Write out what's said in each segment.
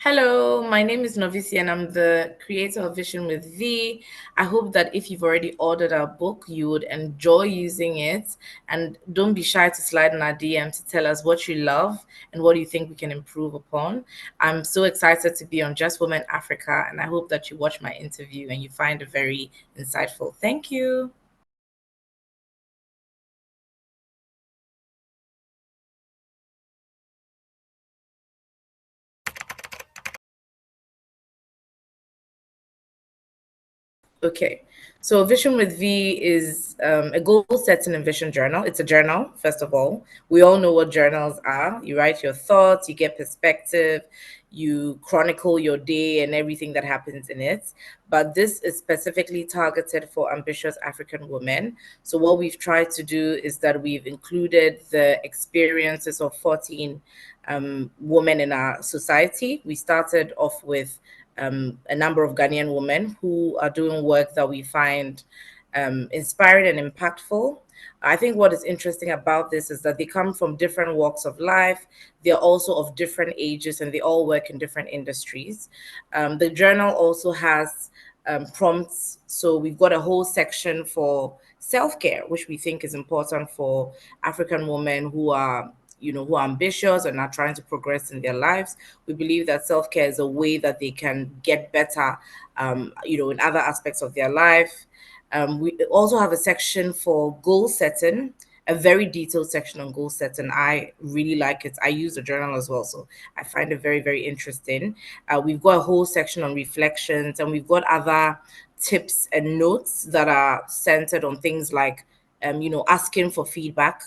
Hello, my name is Novisi and I'm the creator of Vision with V. I hope that if you've already ordered our book, you would enjoy using it. And don't be shy to slide in our DM to tell us what you love and what you think we can improve upon. I'm so excited to be on Just Women Africa, and I hope that you watch my interview and you find it very insightful. Thank you. Okay. So Vision with V is a goal setting and vision journal. It's a journal, first of all. We all know what journals are. You write your thoughts, you get perspective, you chronicle your day and everything that happens in it. But this is specifically targeted for ambitious African women. So what we've tried to do is that we've included the experiences of 14 women in our society. We started off with a number of Ghanaian women who are doing work that we find inspiring and impactful. I think what is interesting about this is that they come from different walks of life. They're also of different ages and they all work in different industries. The journal also has prompts. So we've got a whole section for self care, which we think is important for African women who are who are ambitious and are trying to progress in their lives. We believe that self-care is a way that they can get better in other aspects of their life. We also have a section for goal setting, a very detailed section on goal setting. I really like it. I use the journal as well, so I find it very, very interesting. We've got a whole section on reflections, and we've got other tips and notes that are centered on things like asking for feedback,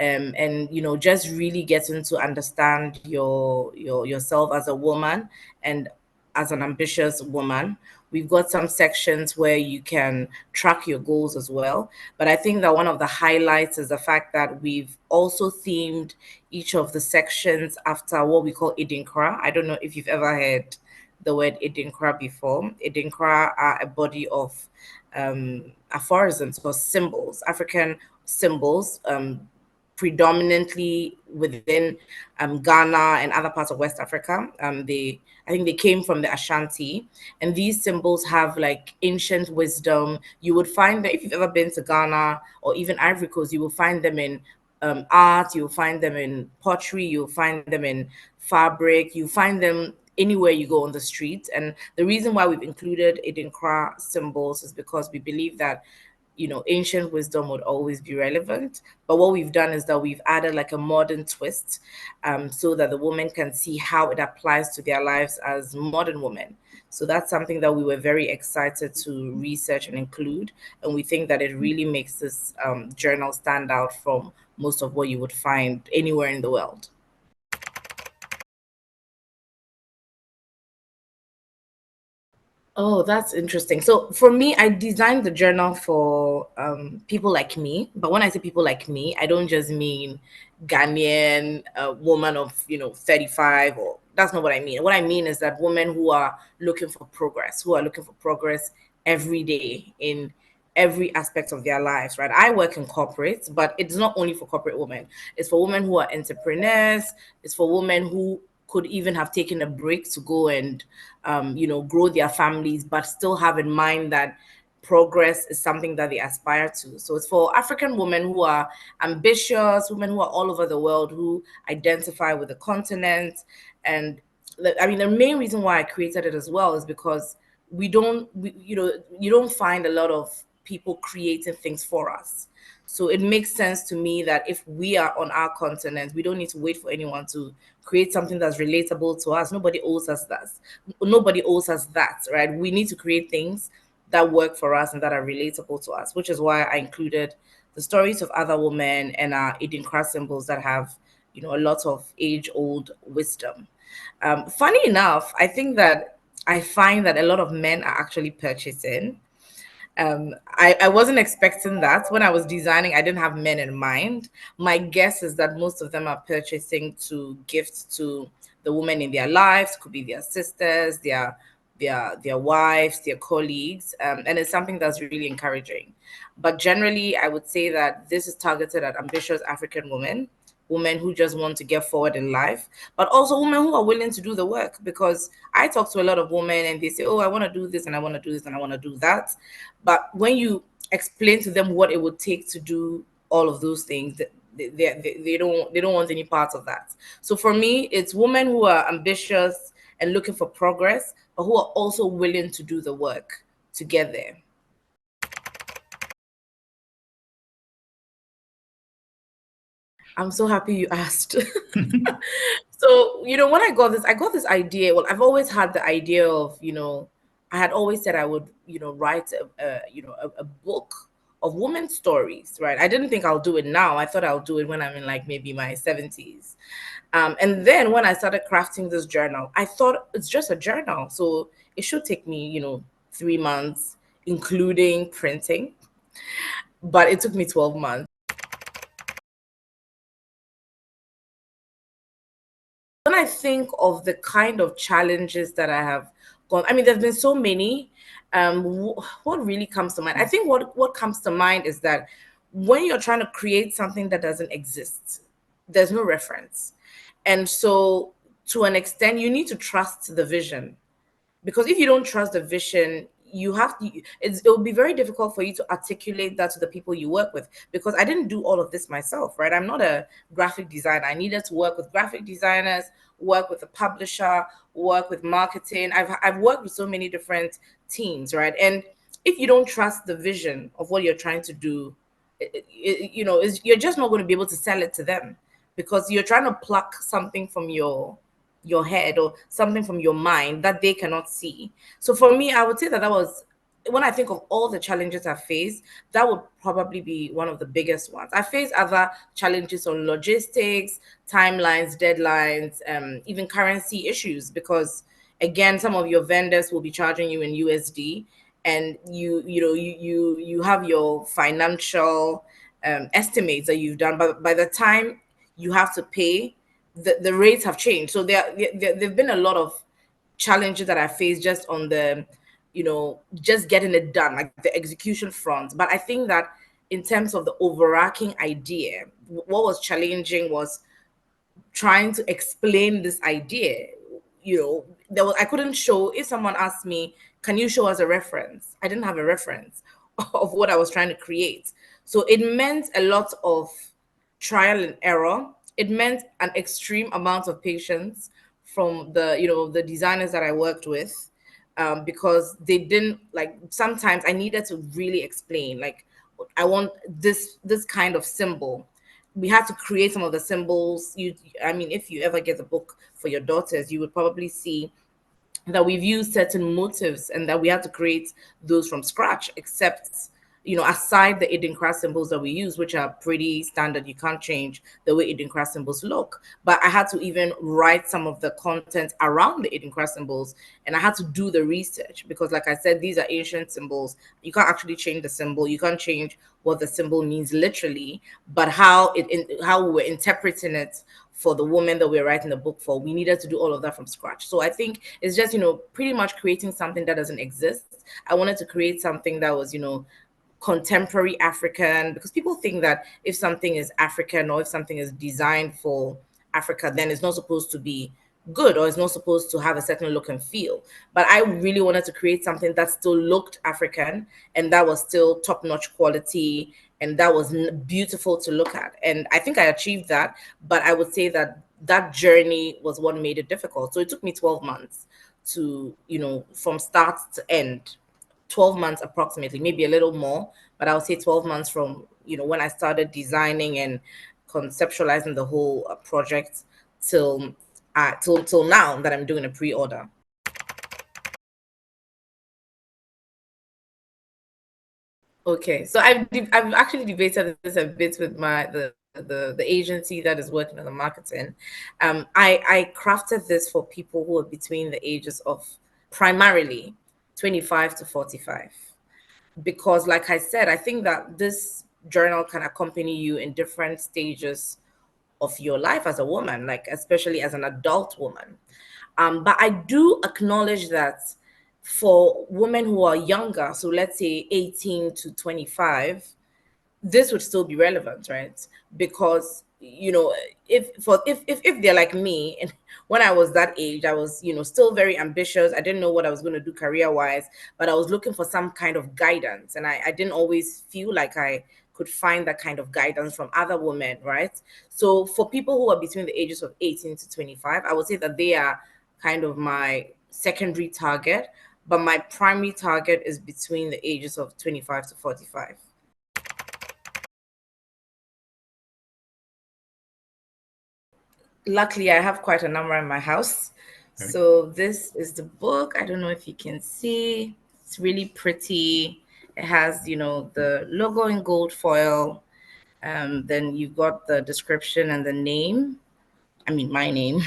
and just really getting to understand yourself as a woman and as an ambitious woman. We've got some sections where you can track your goals as well, but I think that one of the highlights is the fact that we've also themed each of the sections after what we call idinkra. I don't know if you've ever heard the word idinkra before. Idinkra are a body of aphorisms or symbols, African symbols, predominantly within Ghana and other parts of West Africa. I think they came from the Ashanti, and these symbols have like ancient wisdom. You would find that if you've ever been to Ghana or even Ivory Coast, you will find them in art. You'll find them in pottery. You'll find them in fabric. You find them anywhere you go on the street. And the reason why we've included Idinkra symbols is because we believe that ancient wisdom would always be relevant. But what we've done is that we've added like a modern twist, so that the women can see how it applies to their lives as modern women. So that's something that we were very excited to research and include. And we think that it really makes this journal stand out from most of what you would find anywhere in the world. Oh, that's interesting. So for me, I designed the journal for people like me. But when I say people like me, I don't just mean Ghanaian woman of 35, or that's not what I mean. What I mean is that women who are looking for progress, every day in every aspect of their lives, right? I work in corporate, but it's not only for corporate women. It's for women who are entrepreneurs. It's for women who could even have taken a break to go and grow their families, but still have in mind that progress is something that they aspire to. So it's for African women who are ambitious, women who are all over the world, who identify with the continent. And the main reason why I created it as well is because you don't find a lot of people creating things for us. So it makes sense to me that if we are on our continent, we don't need to wait for anyone to create something that's relatable to us. Nobody owes us that. Nobody owes us that, right? We need to create things that work for us and that are relatable to us, which is why I included the stories of other women and our Idinkra symbols that have, a lot of age-old wisdom. Funny enough, I think that I find that a lot of men are actually purchasing. I wasn't expecting that. When I was designing, I didn't have men in mind. My guess is that most of them are purchasing to gift to the women in their lives, could be their sisters, their wives, their colleagues, and it's something that's really encouraging. But generally, I would say that this is targeted at ambitious African women women who just want to get forward in life, but also women who are willing to do the work. Because I talk to a lot of women and they say, oh, I want to do this and I want to do this and I want to do that. But when you explain to them what it would take to do all of those things, they don't want any part of that. So for me, it's women who are ambitious and looking for progress, but who are also willing to do the work to get there. I'm so happy you asked. So, when I got this idea. Well, I've always had the idea of, I had always said I would, write a book of women's stories, right? I didn't think I'll do it now. I thought I'll do it when I'm in like maybe my 70s. And then when I started crafting this journal, I thought it's just a journal. So it should take me, 3 months, including printing, but it took me 12 months. When I think of the kind of challenges that I have gone, I mean, there's been so many. What really comes to mind? I think what comes to mind is that when you're trying to create something that doesn't exist, there's no reference, and so to an extent, you need to trust the vision, because if you don't trust the vision, you have to it will be very difficult for you to articulate that to the people you work with, because I didn't do all of this myself, right? I'm not a graphic designer. I needed to work with graphic designers, work with a publisher, work with marketing. I've worked with so many different teams, right? And if you don't trust the vision of what you're trying to do, you're just not going to be able to sell it to them, because you're trying to pluck something from your head or something from your mind that they cannot see. So for me, I would say that was, when I think of all the challenges I faced, that would probably be one of the biggest ones. I faced other challenges on logistics, timelines, deadlines, even currency issues, because again, some of your vendors will be charging you in USD, and you have your financial estimates that you've done, but by the time you have to pay, the rates have changed. So there've been a lot of challenges that I faced just on the, just getting it done, like the execution front. But I think that in terms of the overarching idea, what was challenging was trying to explain this idea. I couldn't show. If someone asked me, can you show us a reference, I didn't have a reference of what I was trying to create. So it meant a lot of trial and error. It meant an extreme amount of patience from the designers that I worked with, because they didn't, like, sometimes I needed to really explain, like, I want this kind of symbol. We had to create some of the symbols. I mean, if you ever get the book for your daughters, you would probably see that we've used certain motives and that we had to create those from scratch, except, aside the Edencraft symbols that we use, which are pretty standard. You can't change the way Edencraft symbols look. But I had to even write some of the content around the Edencraft symbols, and I had to do the research, because, like I said, these are ancient symbols. You can't actually change the symbol. You can't change what the symbol means literally, but how we were interpreting it for the woman that we're writing the book for, we needed to do all of that from scratch. So I think it's just, pretty much creating something that doesn't exist. I wanted to create something that was, contemporary African, because people think that if something is African or if something is designed for Africa, then it's not supposed to be good, or it's not supposed to have a certain look and feel. But I really wanted to create something that still looked African, and that was still top-notch quality, and that was beautiful to look at. And I think I achieved that, but I would say that that journey was what made it difficult. So it took me 12 months to, from start to end. 12 months approximately, maybe a little more, but I would say 12 months from, when I started designing and conceptualizing the whole project till till now that I'm doing a pre-order. Okay, so I've actually debated this a bit with the agency that is working on the marketing. I crafted this for people who are between the ages of primarily 25 to 45, because, like I said, I think that this journal can accompany you in different stages of your life as a woman, like especially as an adult woman. But I do acknowledge that for women who are younger, so let's say 18 to 25, this would still be relevant, right? Because you know, if they're like me, and when I was that age, I was, still very ambitious. I didn't know what I was going to do career wise, but I was looking for some kind of guidance, and I didn't always feel like I could find that kind of guidance from other women, right? So for people who are between the ages of 18 to 25, I would say that they are kind of my secondary target, but my primary target is between the ages of 25 to 45. Luckily, I have quite a number in my house. Okay. So this is the book. I don't know if you can see. It's really pretty. It has, the logo in gold foil. Then you've got the description and the name. I mean, my name.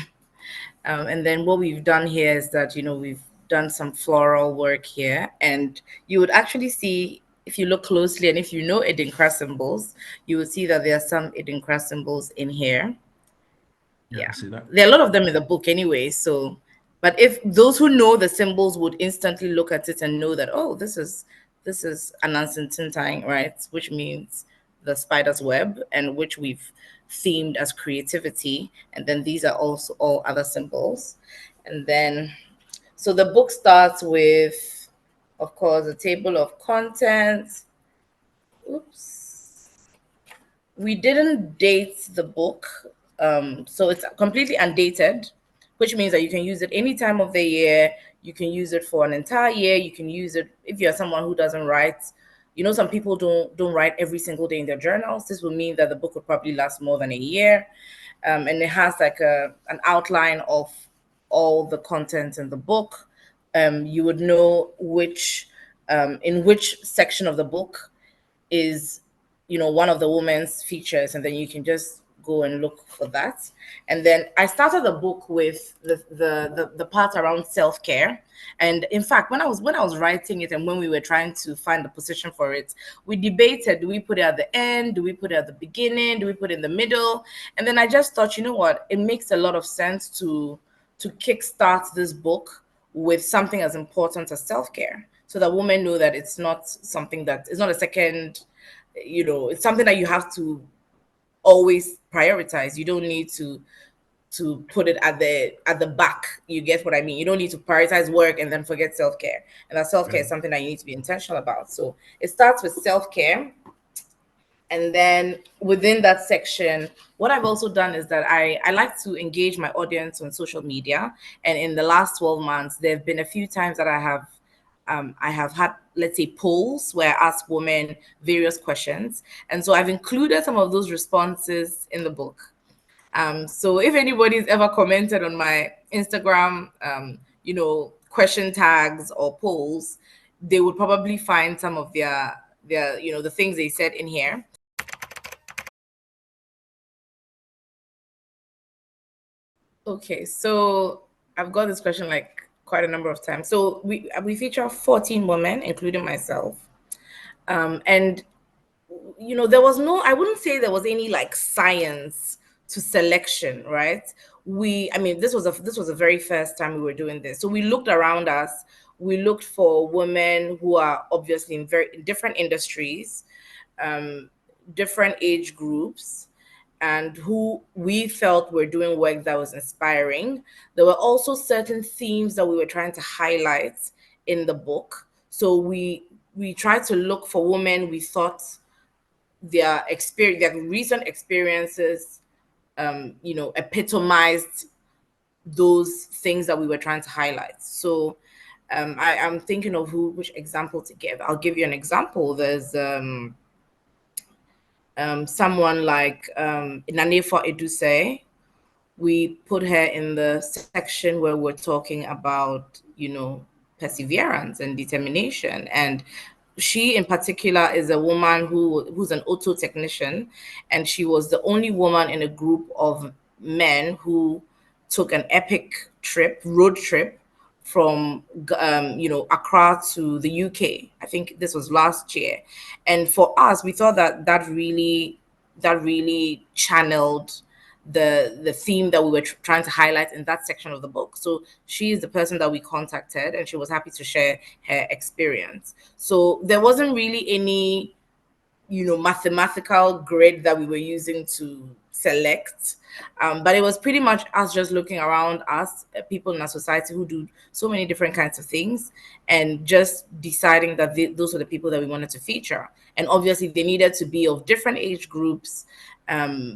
And then what we've done here is that, we've done some floral work here. And you would actually see, if you look closely and if you know Edinkra symbols, you will see that there are some Edinkra symbols in here. Yeah, I Yeah, see that. there are a lot of them in the book anyway. So, but if those who know the symbols would instantly look at it and know that, oh, this is Anansi, right? Which means the spider's web, and which we've themed as creativity. And then these are also all other symbols. And then, so the book starts with, of course, a table of contents. Oops, we didn't date the book, so it's completely undated, which means that you can use it any time of the year. You can use it for an entire year. You can use it if you're someone who doesn't write. Some people don't write every single day in their journals. This will mean that the book will probably last more than a year, and it has like an outline of all the content in the book. You would know which in which section of the book is one of the woman's features, and then you can just go and look for that. And then I started the book with the part around self-care. And in fact, when I was writing it and when we were trying to find the position for it, we debated, do we put it at the end, do we put it at the beginning, do we put it in the middle? And then I just thought, you know what, it makes a lot of sense to kickstart this book with something as important as self-care, so that women know that it's not something that it's not a second, it's something that you have to always prioritize. You don't need to put it at the back. You get what I mean? You don't need to prioritize work and then forget self-care. And that self-care Yeah. is something that you need to be intentional about. So it starts with self-care. And then within that section, what I've also done is that I like to engage my audience on social media. And in the last 12 months, there have been a few times that I have had, let's say, polls where I ask women various questions. And so I've included some of those responses in the book. So if anybody's ever commented on my Instagram, question tags or polls, they would probably find some of their the things they said in here. Okay, so I've got this question like quite a number of times. So we feature 14 women, including myself, and there was no, I wouldn't say there was any like science to selection, right? I mean, this was the very first time we were doing this. So we looked around us, we looked for women who are obviously in different industries, um, different age groups, and who we felt were doing work that was inspiring. There were also certain themes that we were trying to highlight in the book. So we tried to look for women we thought their recent experiences epitomized those things that we were trying to highlight. So I'm thinking of which example to give. I'll give you an example. There's someone like Nanefo Eduse. We put her in the section where we're talking about, perseverance and determination. And she in particular is a woman who's an auto technician, and she was the only woman in a group of men who took an epic road trip from Accra to the UK. I think this was last year. And for us, we thought that really channeled the theme that we were trying to highlight in that section of the book. So she is the person that we contacted, and she was happy to share her experience. So there wasn't really any mathematical grid that we were using to select. But it was pretty much us just looking around us, people in our society who do so many different kinds of things, and just deciding that those were the people that we wanted to feature. And obviously, they needed to be of different age groups,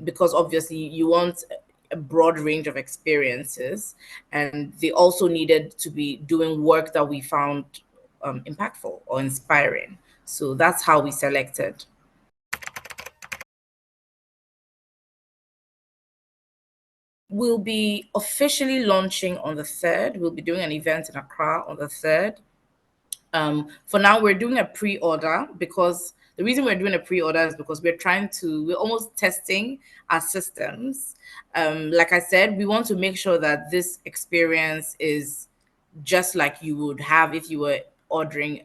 because obviously, you want a broad range of experiences, and they also needed to be doing work that we found impactful or inspiring. So that's how we selected. We'll be officially launching on the 3rd. We'll be doing an event in Accra on the 3rd. For now, we're doing a pre-order because the reason we're doing a pre-order is because we're almost testing our systems. Like I said, we want to make sure that this experience is just like you would have if you were ordering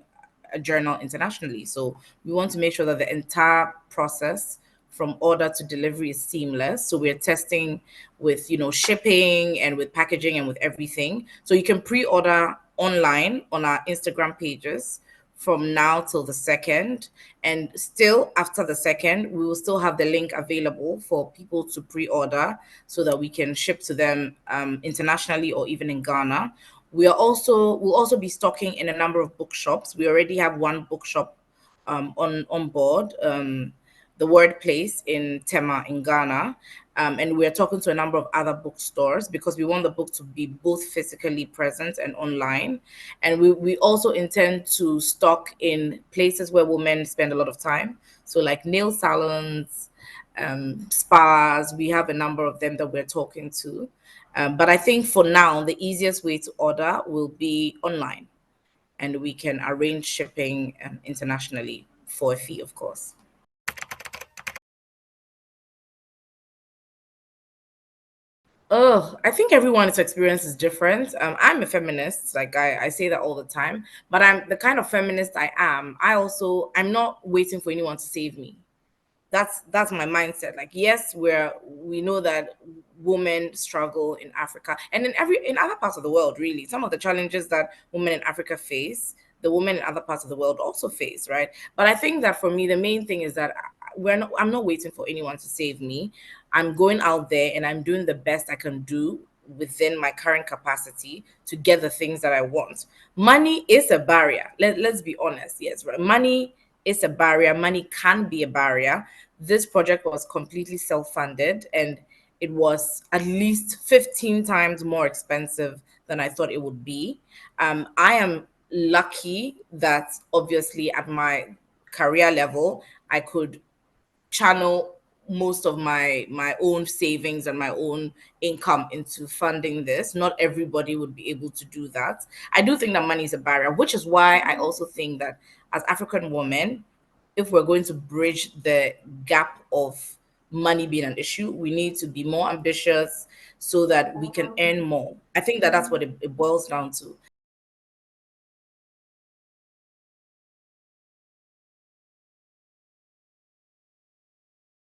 a journal internationally. So we want to make sure that the entire process from order to delivery is seamless. So we're testing with, shipping and with packaging and with everything. So you can pre-order online on our Instagram pages from now till the 2nd. And still after the 2nd, we will still have the link available for people to pre-order so that we can ship to them internationally or even in Ghana. We'll also be stocking in a number of bookshops. We already have one bookshop on board, the Word Place in Tema in Ghana. And we're talking to a number of other bookstores because we want the book to be both physically present and online. And we also intend to stock in places where women spend a lot of time. So, like nail salons, spas, we have a number of them that we're talking to. But I think for now, the easiest way to order will be online, and we can arrange shipping internationally for a fee, of course. Oh, I think everyone's experience is different. I'm a feminist, like I say that all the time, but I'm the kind of feminist I am. I'm not waiting for anyone to save me. That's my mindset. Like, yes, we know that women struggle in Africa and in other parts of the world. Really, some of the challenges that women in Africa face, the women in other parts of the world also face, right? But I think that for me, the main thing is that I'm not waiting for anyone to save me. I'm going out there and I'm doing the best I can do within my current capacity to get the things that I want. Money is a barrier. Let's be honest. Yes, right. Money is a barrier. Money can be a barrier. This project was completely self-funded, and it was at least 15 times more expensive than I thought it would be. I am lucky that obviously at my career level, I could channel most of my own savings and my own income into funding this. Not everybody would be able to do that. I do think that money is a barrier, which is why I also think that as African women, if we're going to bridge the gap of money being an issue, we need to be more ambitious so that we can earn more. I think that that's what it boils down to.